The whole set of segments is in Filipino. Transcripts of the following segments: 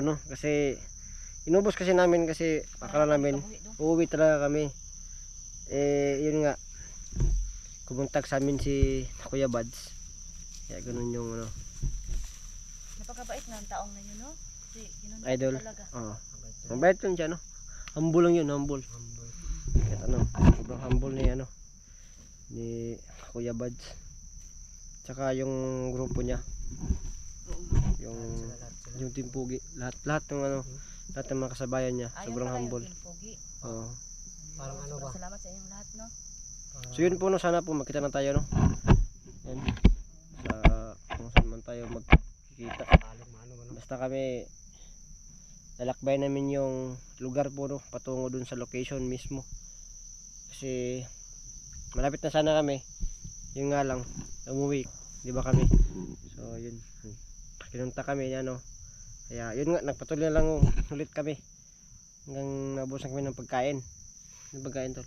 ano, kasi inubos kasi namin kasi akala namin uuwi talaga kami. Yun nga, kumontak sa amin si Kuya Bads. Kaya ganun yung ano. Napakabait na ang taong na yun, no? Kasi Idol. talaga. Oo. Mabait yun siya, no? Humble lang yun, humble. Kahit ano, sobrang humble ni ano, ni Kuya Bads. Tsaka yung grupo niya. Yung Team Pugi. Lahat ng ano, lahat ng mga kasabayan niya, sobrang humble. Oo. Parang ano ba? Salamat sa inyong lahat, no? So yun po, no, sana po magkita na tayo, no? Yan. Sa kung saan man tayo magkikita. Basta kami lalakbay namin yung lugar po, no, patungo dun sa location mismo. Kasi malapit na sana kami. Yun nga lang, umuwi, di ba kami? So yun, kinunta kami niya, no? Kaya yun nga, nagpatuloy na lang ulit kami hanggang nabusan kami ng pagkain. Yung pagkain to.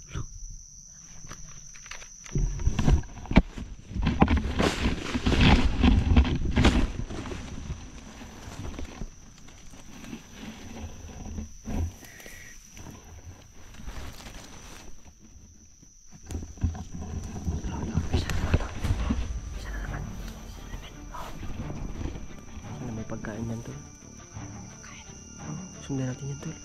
Pagkain yan, tol. Sundan natin yan, tol.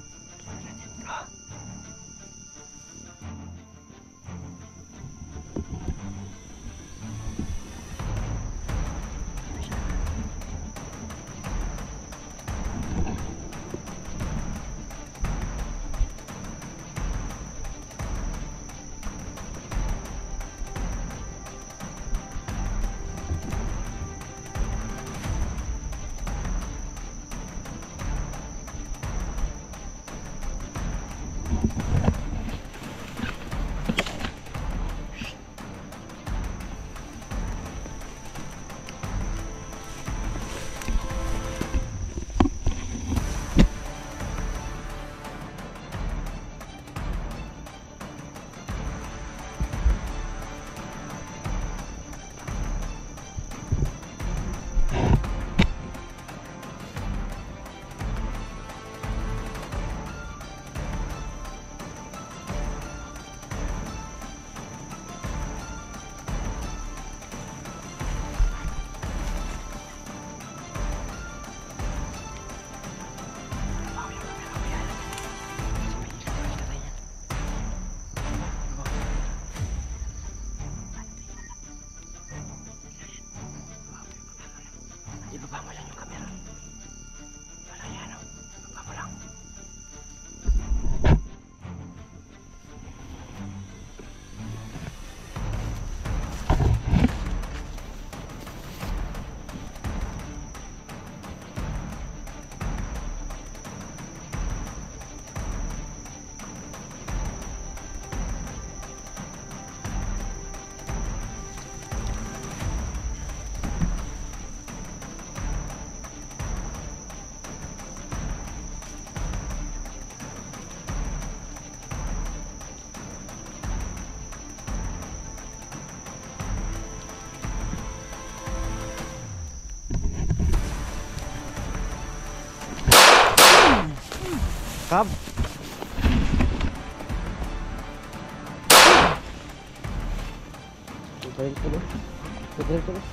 Ibaba mo lang yung camera. Wala yan, no? Ibaba mo lang. Kap. Tuloy tuloy. Tuloy tuloy.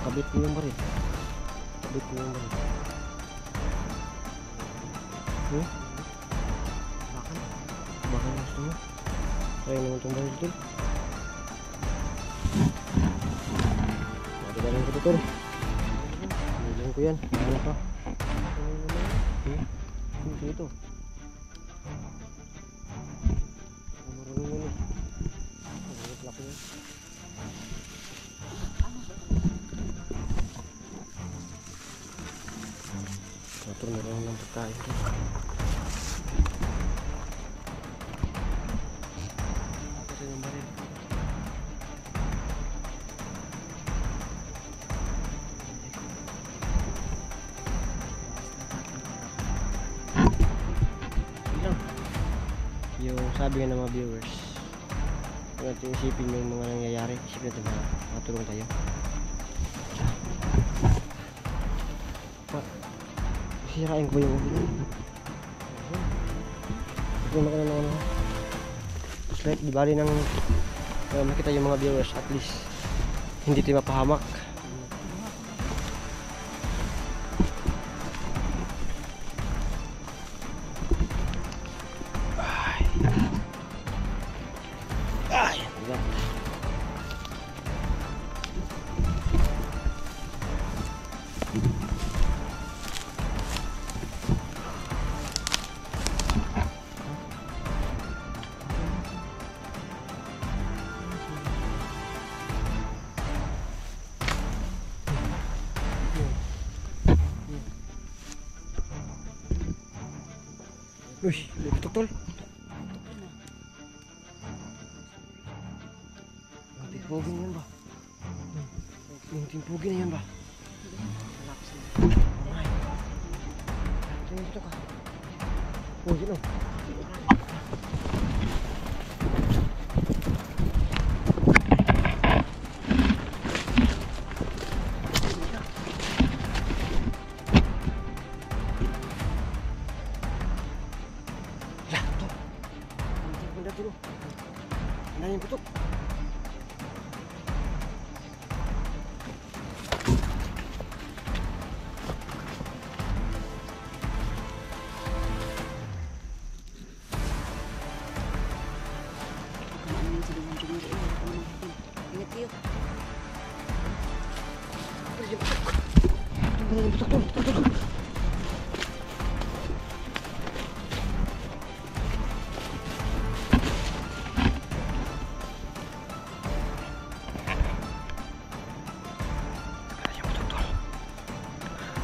Kabit mo yung baril. Kabit mo yung baril. Bakit? Bakit gusto mo? Try naman itong baril dito. Matigalan ko dito. Nilang ko yan. Ano pa? Dito. Marunong mo na. Marunong laki yan. Motor na lang ng pagkain ko. Kasi yung baril. Yung sabi nga ng mga viewers, kung natin isipin yung mga nangyayari, isipin natin na makatulong tayo. Sisirain ko ba yung ulo? Yung mga ano. Like, di bali nang makita yung mga viewers, at least hindi tayo mapahamak. Ay, diba? Uy, tutol. Yung timpugi na yan ba? Yung timpugi na yan ba? Ay. Tingin dito ka. Oh, yun o. Nah, yang putuk.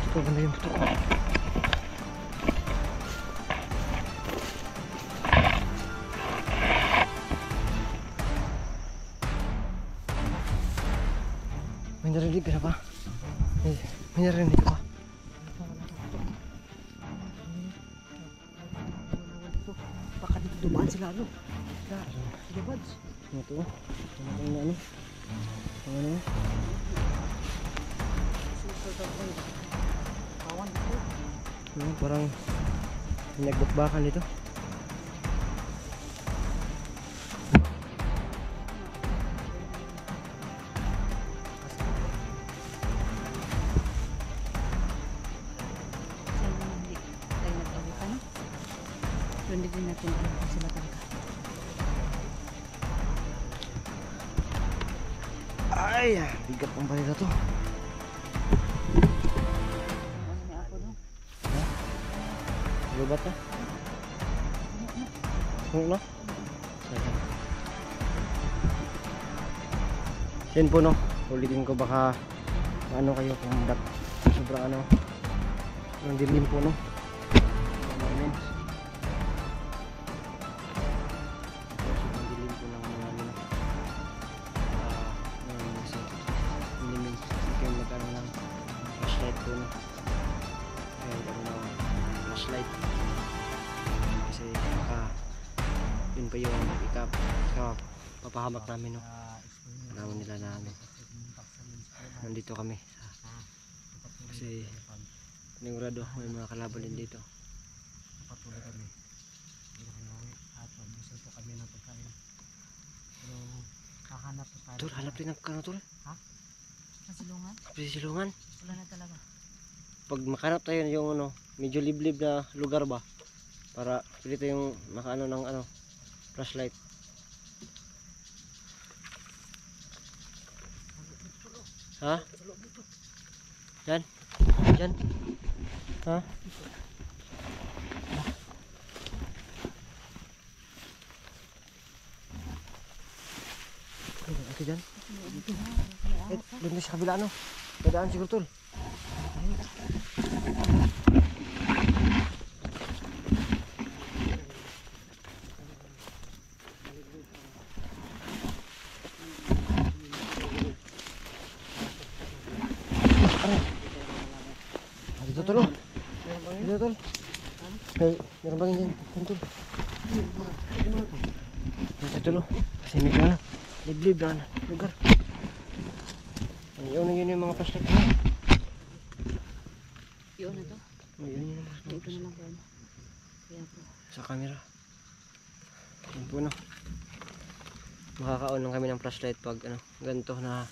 Ito ganda yung putok. May narinig ka na ba? May narinig ka ba? Baka dito dumaan sila ano? Sila buds. Ano to? Ano? Ano? Parang nagbukbakan dito. Hindi din natin alam kung sila talaga. Ay, bigat ang balita to. Lubat na? Ano na? Yan po no, ulitin ko baka ano kayo kung ba't sobrang ano, ang dilim po no. Sobrang dilim po ng mga ano. Kasi dilim kayo magkaroon ng flashlight po no. Kaya magkaroon ng flashlight kasi baka yun pa yung papahamak namin no. Alam nila na ano, nandito kami kasi panigurado may mga kalaban din dito. Patuloy kami at mag-usap po kami ng pagkain, pero hahanap po tayo. Tol, hanap din ng kano tol? Sa silungan? Kapag silungan? Wala na talaga. Pag makanap tayo yung ano, medyo liblib na lugar ba, para pwede tayong makaano ng ano, flashlight. Ha? Yan? Yan? Ha? Ito dyan? Doon na sa kabila ano? Dadaan siguro tol. Dito tol. Dito tol. Hey, meron bang yan? Tol. Dito tol. Kasi may ano, liblib na lugar. Ayaw na yun yung mga flashlight na. Yun na to. Uy, yun yun. Ito na lang kaya. Kaya po. Sa camera. Yan po no. Makaka-on lang kami ng flashlight pag ano, ganito na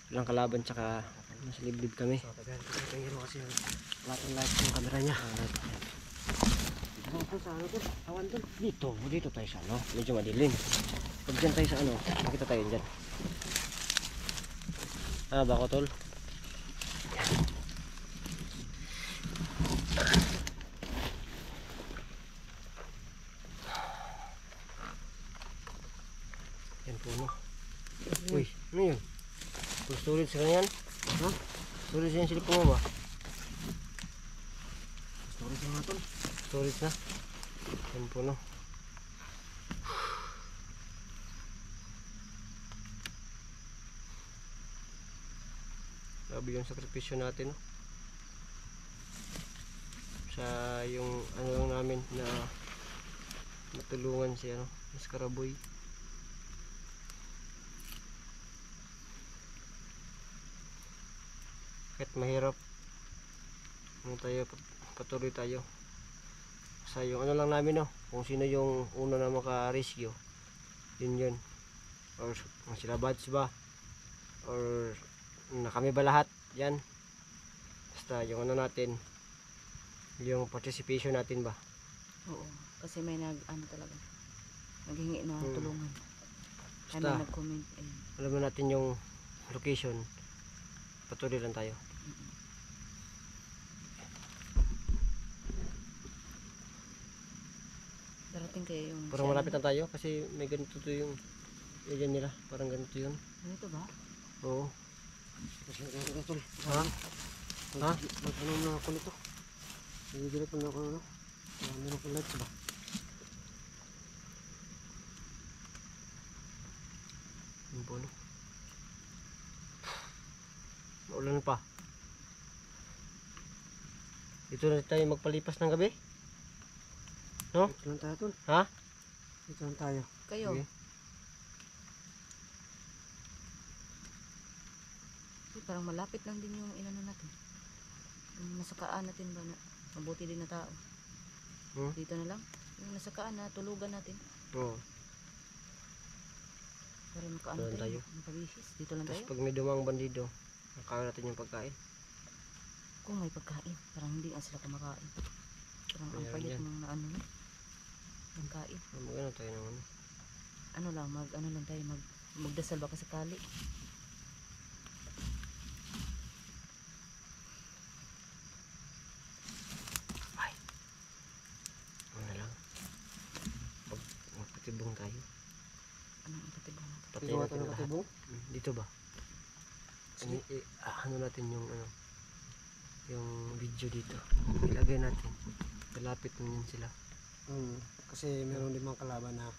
walang kalaban tsaka nasa liblib kami. So, tagahan ko sa hero kasi lahat light yung camera niya. Ano sa ano tol? Awan tol. Dito tayo sa ano, medyo madilim. Pag dyan tayo sa ano, makita tayo dyan. Ah, bako tol. Yan po no. Uy, ano yun? Full storage ka na yan? Ha? Storage yan silip mo ba? Storage nga tol. Storage na. Yan po no. Grabe yung sakripisyo natin no. Sa yung ano lang namin na matulungan si ano, Mas Karaboy. Kahit mahirap ano tayo, patuloy tayo sa yung ano lang namin no, kung sino yung una na maka-rescue, yun or sila Bats ba or na kami ba lahat yan, basta yung ano natin, yung participation natin ba. Oo. Kasi may ano talaga. Naghingi na tulungan. Ay, Basta may nag-comment. Ayun. alam na natin yung location, patuloy lang tayo. Darating kayo yung... Parang malapit na tayo kasi may ganito to yung area nila, parang ganito yun. Ganito ba? Oo. Kasi ganito tol. Ha? Ha? Mag-ano na ako nito. Nagigilip na ako ano. Meron ko lights ba? Yung po no. Maulan pa. Dito na tayo magpalipas ng gabi. No? Dito lang tayo tol. Ha? Dito lang tayo. Kayo. Sige. Parang malapit lang din yung inano natin. Yung nasakaan natin ba na mabuti din na tao. Dito na lang. Yung nasakaan na tulugan natin. Oo. Para makaano Dito lang tayo. tayo. Makabihis. Dito lang Tapos tayo. pag may dumang bandido, nakain natin yung pagkain. Kung may pagkain. Parang hindi nga sila kumakain. Parang ang Meron payat yan. ng ano na. Ang kain. Magano tayo ng ano. Ano lang, ano lang tayo, magdasal baka sakali. Ano na lang. Magpatibong tayo. Anong itatibang natin? Patayin Dito natin tayo lahat. nakatibong. Dito ba? Ano, ano natin yung ano, yung video dito. Ilagay natin. Malapit mo yun sila. Kasi meron din mga kalaban na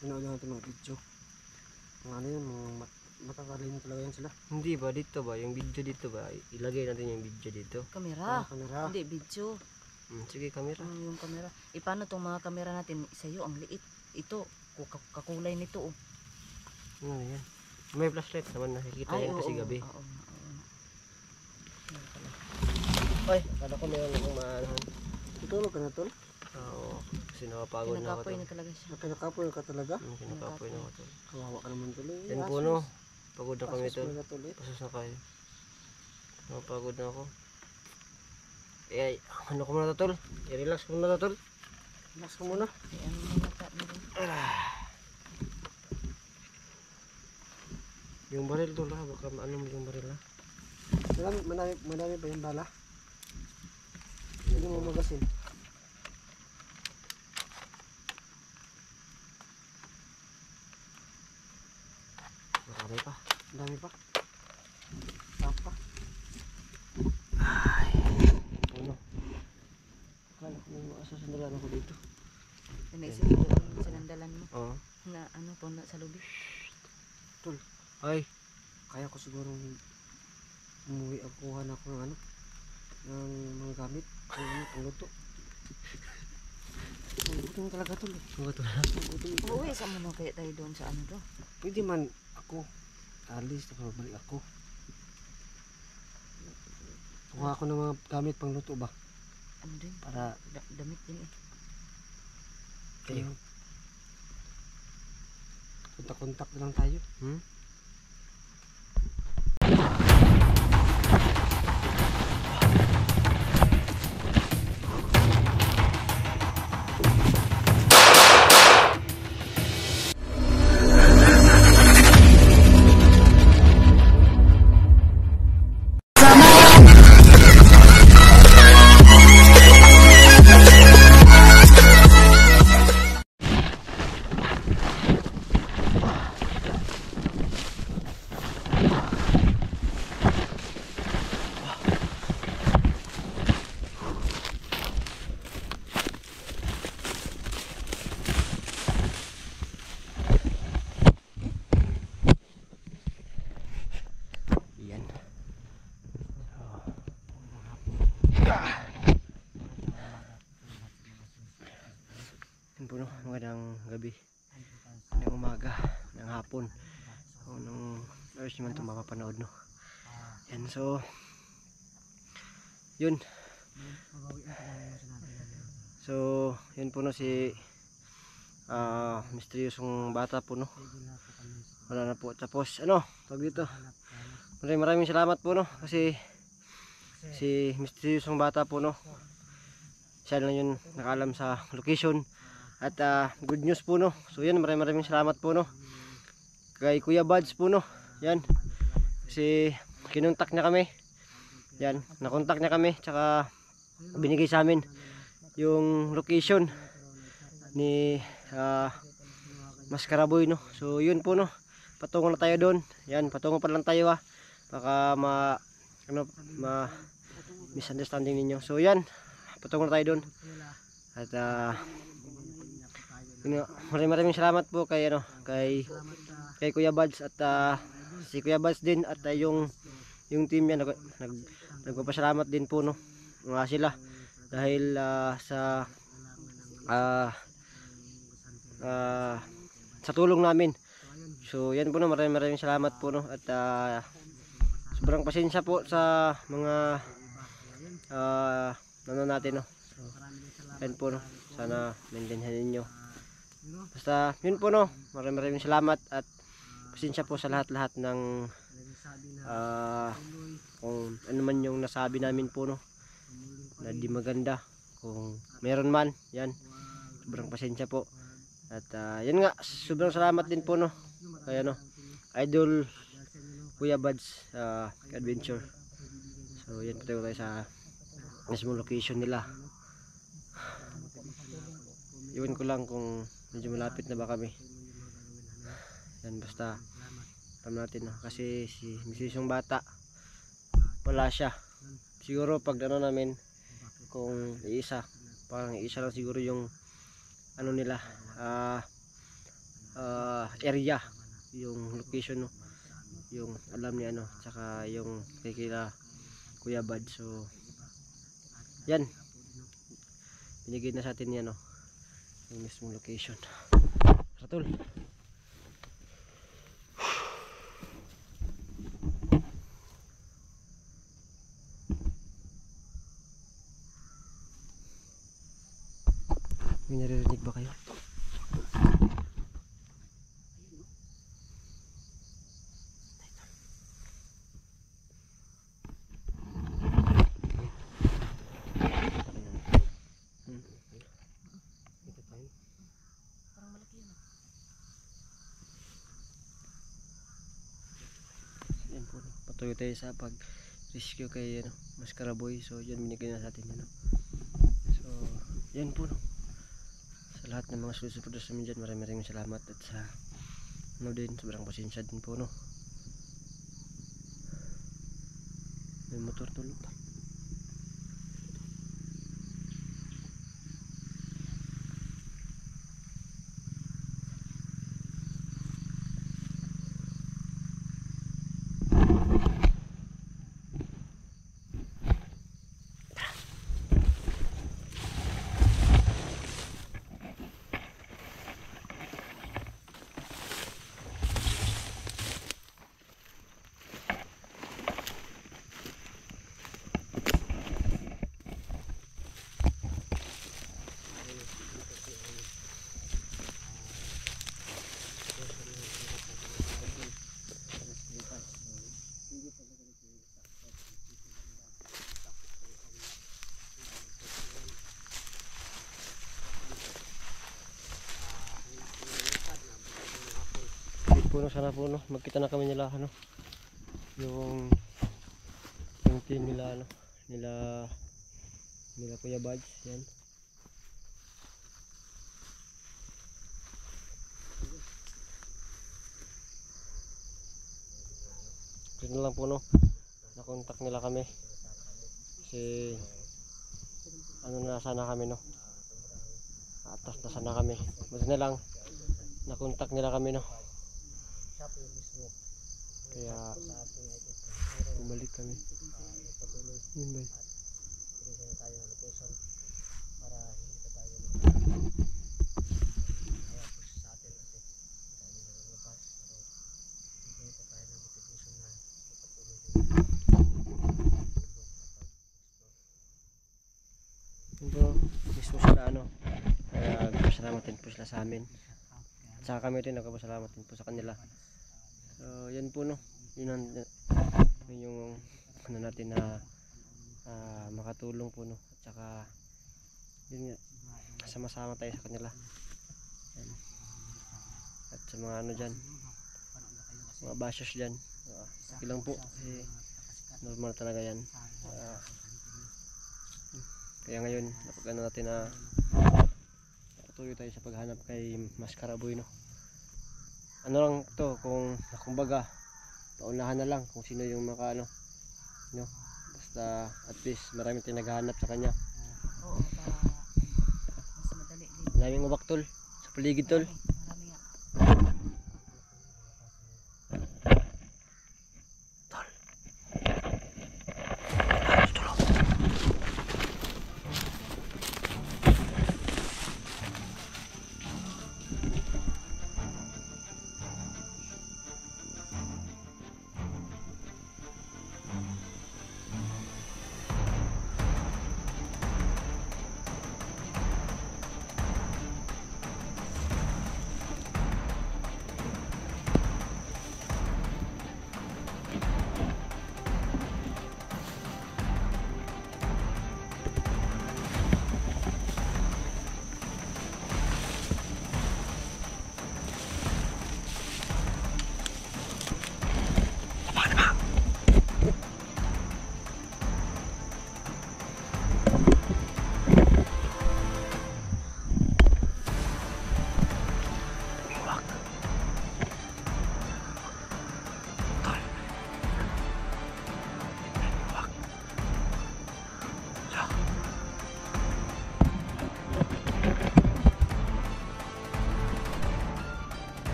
pinood natin mga video. Mga ano yun, mga matatalino talaga yan sila. Hindi ba? Dito ba? Yung video dito ba? Ilagay natin yung video dito. Kamera. Kamera. Hindi, video. Sige, camera. Yung kamera. Paano tong mga kamera natin? Sa'yo, ang liit. Ito, kakulay nito. Oh. Ano yan? May flashlight naman, nakikita yan kasi gabi. Oo. Ay, akala ko meron akong maanahan. Tutulog ka na tol? Oo, kasi nakapagod na ako Kinakapoy to. na talaga siya. Pinakapoy ka talaga? Kinakapoy na ako to. Kawawa ka naman tol. Yan po no, pagod na kami Pasos to. mo na tol eh. Pasos na kayo. Napagod na ako. Eh, ano ko muna to, tol? I-relax ko muna to, tol. Relax ka muna. Kaya ang mga mata na rin. Yung baril tol ha, baka ano mo yung baril ha. Madami pa yung bala. Hindi mo magasin. Marami pa. Ang dami pa. Tapa. Ano? Akala ko may makasasandalan ako dito. Naisip mo yung sinandalan mo Oo. na ano po na sa lubi. Tol, Ay, kaya ko siguro umuwi ako kuha na ako ng ano ng mga gamit ng ano, pangluto. Gutom talaga tol eh. ano ba to? Gutom. Uuwi sa mo kaya tayo doon sa ano do. Pwede man ako alis tapos balik ako. Kuha ako ng mga gamit pangluto ba? ano din, Para damit din eh. kayo. Kontak-kontak na lang tayo. Hmm? Yan. Yan po no, magandang gabi, magandang umaga, magandang hapon, o nung oras naman ito mapapanood no. Yan, so yun, so yun po no si misteryosong bata po no, wala na po. Tapos ano tawag dito, maraming salamat po no, kasi si misteryosong bata po no, siya lang yun nakaalam sa location. At good news po no, so yan, maraming salamat po no kay Kuya Buds po no. Yan, kasi kinontak niya kami, yan, nakontak niya kami, tsaka binigay sa amin yung location ni Mascaraboy no. So yun po no, patungo na tayo doon. Yan, patungo pa lang tayo baka misunderstanding ninyo. So yan, patungo na tayo doon. At maraming salamat po kay kay Kuya Buds at si Kuya Buds din, at yung team niya nagpapasalamat din po no sila dahil sa tulong namin. So yan po no, maraming salamat po no, at sobrang pasensya po sa mga natin no. So yan po no, sana maintindihan ninyo. Basta yun po no, maraming salamat at pasensya po sa lahat ng kung ano man yung nasabi namin po no na di maganda, kung meron man, yan, sobrang pasensya po. At yan nga, sobrang salamat din po no kay Idol Kuya Buds Adventure. So yan po tayo sa mismo location nila. Iwan ko lang kung medyo malapit na ba kami. Yan, basta alam natin no, kasi si misyong bata wala siya. Siguro pag namin kung parang iisa lang siguro yung nila area, yung location no, yung alam ni tsaka yung kay Kuya Bud. So yan, binigay na sa atin yan no, yung mismong location. Ratul, may naririnig ba kayo? Patuloy tayo sa pag-rescue kay Mascaraboy. So yan, binigay na sa atin yan. So yan po no. Sa lahat ng mga susunod sa amin dyan, maraming salamat. At sa din, sobrang pasensya din po no. May motor tulog. puno, sana puno. Magkita na kami nila ano. Yung team nila ano, nila Kuya Buds, yan. Yun na lang puno. Nakontak nila kami. Kasi ano na sana kami no. Atas na sana kami. Buti na lang nakontak nila kami no. Kaya bumalik kami. Yun ba? Ito, mismo sila ano. Kaya nagpasalamat din po sila sa amin. At saka kami rin nagpasalamat din po sa kanila. So, yan po no. Yun yung ano natin na makatulong po no. At saka yun nga, sama-sama tayo sa kanila. Yan. At sa mga ano dyan, mga bashers dyan, okay lang po. Normal talaga yan. Kaya ngayon, napag ano natin na patuloy tayo sa paghanap kay Mascara Boy no. Ano lang to, kung baga paunahan na lang kung sino yung maka ano no. Basta at least marami tayong naghahanap sa kanya. Oo, para mas madali din. Maraming ubak tol sa paligid tol. Marami nga.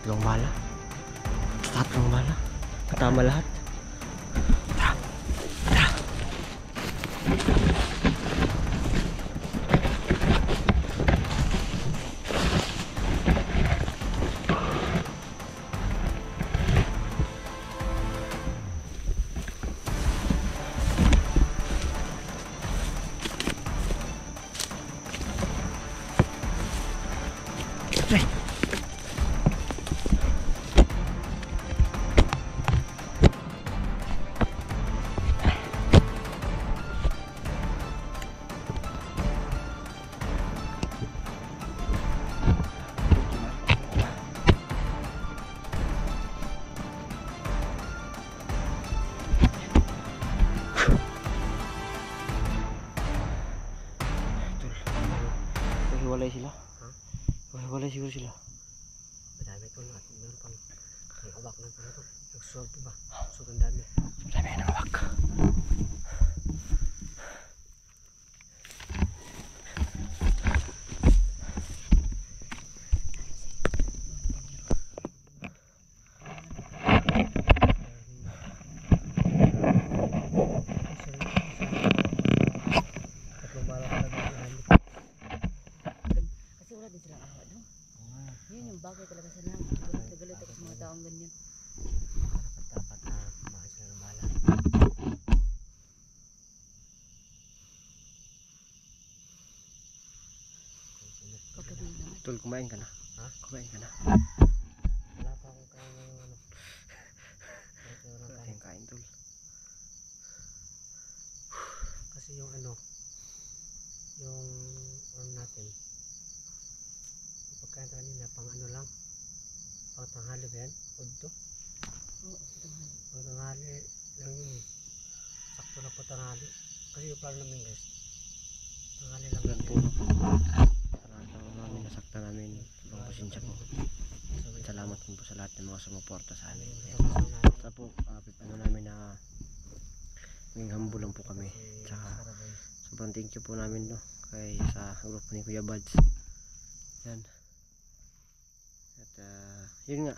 Tatlong mala. Tatlong mala. Katama lahat. Tara. Tara. Pre. Hiwalay sila. Hiwalay siguro sila. Madami ito at meron pang may awak na pala ito. Nagsuwag pa ba? Sobrang dami. Dami ng wak. Tatlong bala pala dami. Kasi wala din silang awa doon. Yun yung bagay talaga sa namin. Galit ako sa mga taong ganyan. Dapat na kumain sila ng bala. Pagkabi naman. Tol, kumain ka na. Ha? Kumain ka na. Wala pa akong kain ng ano. Wala tayong kain, tol. Kasi yung ano, yung natin, yung pagkain kanina, pang ano lang, pang tanghali ba yan? Udto? Oo, tanghali. Pang tanghali lang yun eh. Sakto na po tanghali. Kasi yung plano namin guys, tanghali lang Yan yun. po. Sa lahat ng namin nasakta namin. Ang pasensya po. Salamat din po sa lahat ng mga sumuporta sa amin. Basta po, ano namin na maging humble lang po kami. Tsaka sobrang thank you po namin no, kay sa grupo ni Kuya Buds. Yan. At yun nga.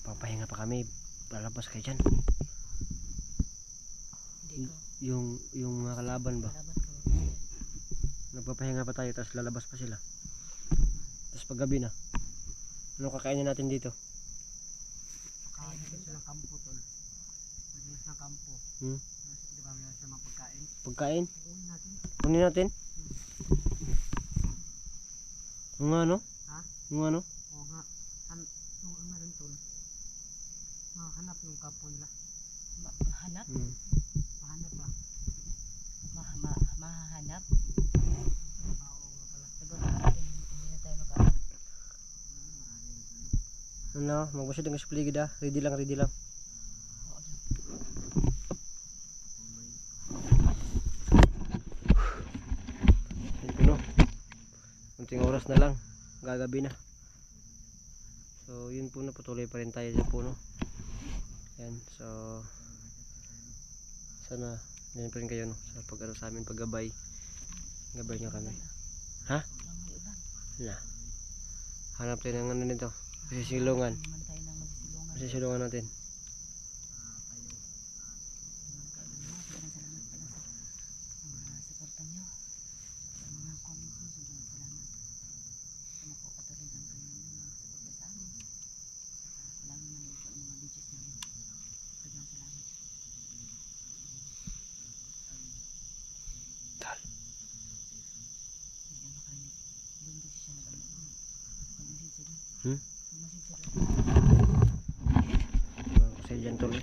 Papahinga pa kami. Lalabas kayo dyan. Hindi ko. Yung mga kalaban ba? Laban ko. Nagpapahinga pa tayo tapos lalabas pa sila. Tapos pag gabi na, ano kakainin natin dito? Kakain natin silang kampo tol. Pwede silang kampo. Hmm? Di ba meron silang mga pagkain? Pagkain? Kukunin natin. Kunin natin? Yung ano? Ha? Yung ano? Oo nga. Yung ano rin tol. Makahanap yung kampo nila. Hanap? Hmm. Mahanap ba? Mahanap? Oo nga pala. Siguro natin hindi na tayo makahanap. Ano? Magmasyad ng spligid ah. Ready lang, ready lang. Oo lang. Yan puno. Kunting oras na lang. Gagabi na. So yun po na, patuloy pa rin tayo sa puno. Yan. So sana ganyan pa rin kayo no, sa pag ano sa amin, paggabay. Gabay nyo kami. Ha? Lang may ulan. Na. Hanap tayo ng ano nito. Masisilungan. Hindi man tayo nang magsisilungan. Masisilungan natin. Sobrang salamat pala sa mga suporta nyo. Sa mga comments nyo, sobrang salamat. Sana po patuloy lang kayo ng suporta sa amin. Saka lalo manood po ng mga videos namin. Sobrang salamat. Tal. Hindi na makarinig. Doon kasi siya nag-ano. Mag-message siya doon. Hmm? Mag-message siya doon. Kasi dyan tuloy.